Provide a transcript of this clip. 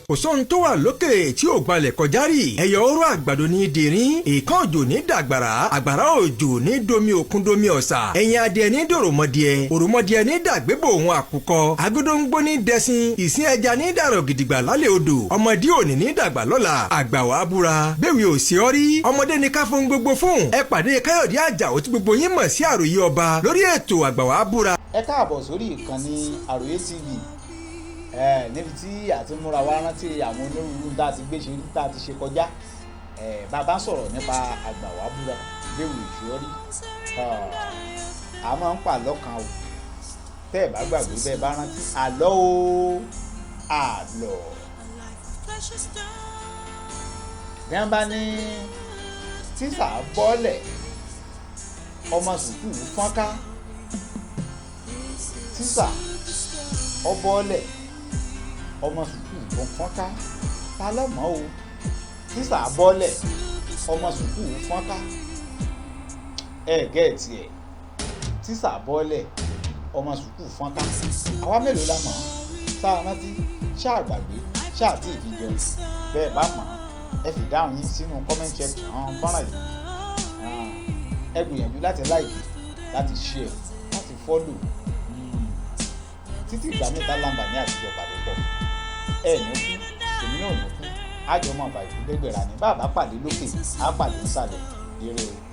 kò sóhun tó wà lókè tí ò gbalẹ̀ kọjá rí. ẹyọ oró àgbàdo ní dìrín, èèkàn òjò ní dàgbàrá, àgbàrá òjò ní domi òkun domi ọ̀sà, ẹ̀yìn adìẹ ní dòròmọdìẹ, òròmọdìẹ ní dàgbébò òun àkùkọ, agódóńgbó ní dẹṣin, ìsín ẹja ní dàrọ̀ gidigba lálẹ́ odò, ọmọdé òní ní dàgbà lọ́la. Àgbà wábúra bẹ́ẹ̀ ò sí ọ rí, ọmọdé ní ká fún gbogbo fún. ẹ pàdé Káyọ̀dé Àjàó tí gbogbo yín mọ̀ sí àròyé ọba lórí ètò Àgbà wábúra. ẹ káàbọ̀ sórí ìkànnì àròyé TV níbi tí a ti múra wá rántí àwọn onírúurú tá a ti gbé ṣe tá a ti ṣe kọjá. Bàbá sọ̀rọ̀ nípa Àgbà wábúra bẹ́ẹ̀ ò sí ọ rí. A máa ń pa àlọ́ kan o, tẹ́ ẹ̀ bá gbàgbé bẹ́ẹ̀ bá rántí àlọ́ o àlọ́. bí wọ́n bá ní tíṣà bọ́ọ̀lẹ̀ ọmọ sùkúù fọ́nká, tíṣà ọbọ̀ọ̀lẹ̀ ọmọ sùkúù fọ́nká, ta lọ́mọ́ o. tíṣà bọ́ọ̀lẹ̀ ọmọ sùkúù fọ́nká, gẹ̀ẹ́tì ẹ̀ tíṣà bọ́ọ̀lẹ̀ ọmọ sùkúù fọ́nká. àwa mélòó la mọ̀ sáà rántí, ṣáà gbàgbé, ṣáà tí ì fi jẹun. bẹ́ẹ̀ bá mọ̀ ẹ fi dáhùn yín sínú comment section fọ́nrán yìí. ẹ gbìyànjú láti like, láti share, láti follow. títí ìgbà mẹ́ta láǹbà ní àtijọ́ pàdé pọ̀. ẹ ní kú èmi náà ní kú, àjọmọ̀ àbàjù gbẹgbẹ̀rà ní bàbá pàdé lókè á pàdé nísàlẹ̀. ire o.